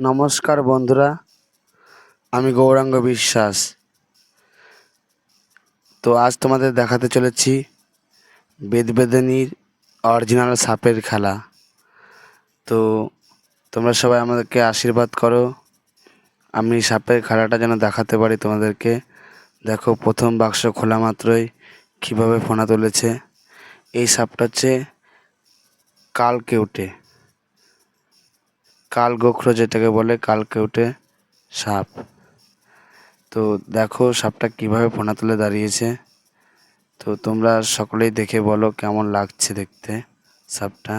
নমস্কার বন্ধুরা, আমি গৌরাঙ্গ বিশ্বাস। তো আজ তোমাদের দেখাতে চলেছি বেদবেদিনীর অরিজিনাল সাপের খেলা। তো তোমরা সবাই আমাদেরকে আশীর্বাদ করো, আমি সাপের খেলাটা যেন দেখাতে পারি তোমাদেরকে। দেখো, প্রথম বাক্স খোলা মাত্রই কীভাবে ফোনা তুলেছে। এই সাপটা হচ্ছে কালকেউটে, কালগোখরো যেটাকে বলে, কালকেউটে সাপ। তো দেখো সাপটা কীভাবে ফোনা তুলে দাঁড়িয়েছে। তো তোমরা সকলেই দেখে বলো কেমন লাগছে দেখতে সাপটা।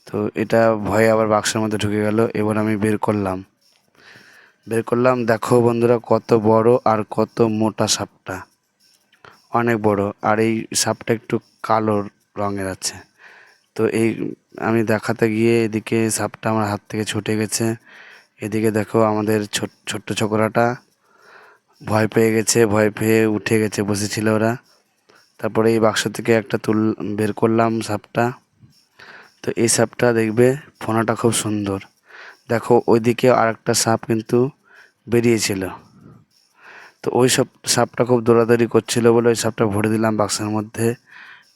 তো এটা ভয়ে আবার বাক্সের মধ্যে ঢুকে গেল। এবার আমি বের করলাম। দেখো বন্ধুরা, কত বড় আর কত মোটা সাপটা, অনেক বড়। আর এই সাপটা একটু কালো রঙের আছে। তো এই আমি দেখাতে গিয়ে এদিকে সাপটা আমার হাত থেকে ছুটে গেছে। এদিকে দেখো আমাদের ছোট্ট ছোকরাটা ভয় পেয়ে গেছে, ভয় পেয়ে উঠে গেছে, বসেছিল ওরা। তারপরে এই বাক্স থেকে একটা বের করলাম সাপটা। তো এই সাপটা দেখবে ফোনাটা খুব সুন্দর। দেখো ওইদিকে আর একটা সাপ কিন্তু বেরিয়েছিল। তো ওই সাপটা খুব দৌড়াদৌড়ি করছিল বলে ওই সাপটা ভরে দিলাম বাক্সের মধ্যে,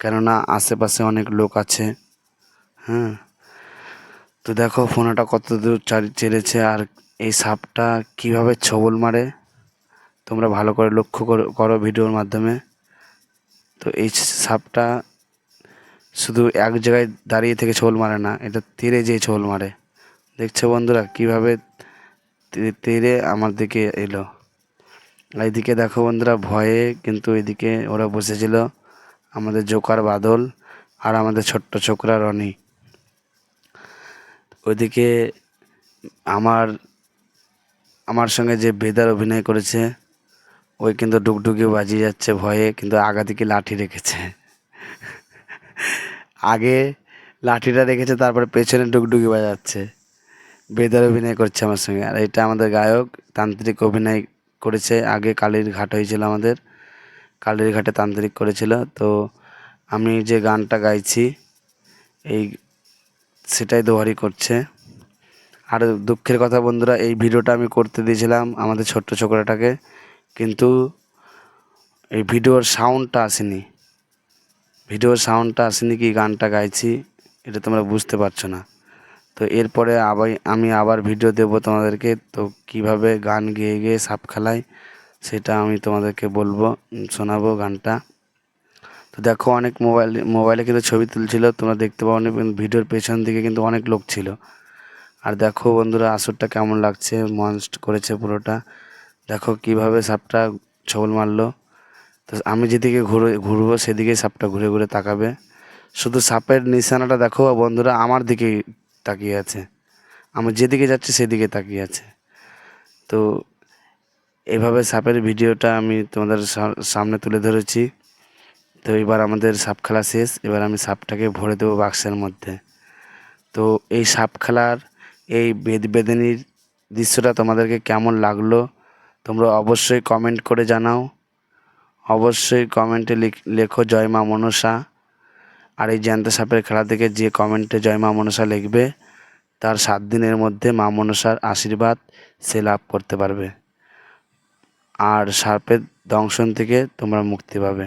কেননা আশেপাশে অনেক লোক আছে। হ্যাঁ, তো দেখো ফোনাটা কত দূর চেড়েছে। আর এই সাপটা কিভাবে ছোবল মারে তোমরা ভালো করে লক্ষ্য করো ভিডিওর মাধ্যমে। তো এই সাপটা শুধু এক জায়গায় দাঁড়িয়ে থেকে ছোবল মারে না, এটা তীরে যেয়ে ছোবল মারে। দেখছো বন্ধুরা কীভাবে তীরে আমার দিকে এলো। এইদিকে দেখো বন্ধুরা, ভয়ে কিন্তু এদিকে ওরা বসেছিল, আমাদের জোকার বাদল আর আমাদের ছোট্ট ছোকরা রনি। ওইদিকে আমার সঙ্গে যে বেদার অভিনয় করেছে, ওই কিন্তু ডুগডুগি বাজিয়ে যাচ্ছে ভয়ে, কিন্তু আগা দিকে লাঠি রেখেছে। আগে লাঠিটা রেখেছে, তারপরে পেছনে ডুগডুগি বাজাচ্ছে। বেদার অভিনয় করছে আমার সঙ্গে। আর এটা আমাদের গায়ক তান্ত্রিক অভিনয় করেছে। আগে কালীর ঘাট হয়েছিল, আমাদের কালীর ঘাটে তান্ত্রিক করেছিল। তো আমি যে গানটা গাইছি এই সেটাই দোহারি করছে। আর দুঃখের কথা বন্ধুরা, এই ভিডিওটা আমি করতে দিয়েছিলাম আমাদের ছোট্ট ছোকরাটাকে, কিন্তু এই ভিডিওর সাউন্ডটা আসেনি কি গানটা গাইছি এটা তোমরা বুঝতে পারছো না। তো এরপরে আমি আবার ভিডিও দেবো তোমাদেরকে। তো কিভাবে গান গেয়ে গেয়ে সাপ খেলায় সেটা আমি তোমাদেরকে বলবো, শোনাবো গানটা। তো দেখো অনেক মোবাইলে কিন্তু ছবি তুলছিল, তোমরা দেখতে পাও না, ভিডিওর পেছন দিকে কিন্তু অনেক লোক ছিল। আর দেখো বন্ধুরা আসরটা কেমন লাগছে, মনস্ট করেছে পুরোটা। দেখো কিভাবে সাপটা ছবল মারলো। তো আমি যেদিকে ঘুরবো সেদিকে সাপটা ঘুরে ঘুরে তাকাবে। শুধু সাপের নিশানাটা দেখো বন্ধুরা আমার দিকেই তাকিয়ে আছে, আমি যেদিকে যাচ্ছি সেদিকে তাকিয়ে আছে। তো এভাবে সাপের ভিডিওটা আমি তোমাদের সামনে তুলে ধরেছি। তো এবার আমাদের সাপ খেলা শেষ। এবার আমি সাপটাকে ভরে দেবো বাক্সের মধ্যে। তো এই সাপ খেলার এই বেদবেদিনীর দৃশ্যটা তোমাদেরকে কেমন লাগলো তোমরা অবশ্যই কমেন্ট করে জানাও। অবশ্যই কমেন্টে লেখো জয় মা মনসা। আর এই জ্যান্ত সাপের খেলা থেকে যে কমেন্টে জয় মা মনসা লিখবে তার 7 দিনের মধ্যে মা মনসার আশীর্বাদ সে লাভ করতে পারবে, আর সাপের দংশন থেকে তোমরা মুক্তি পাবে।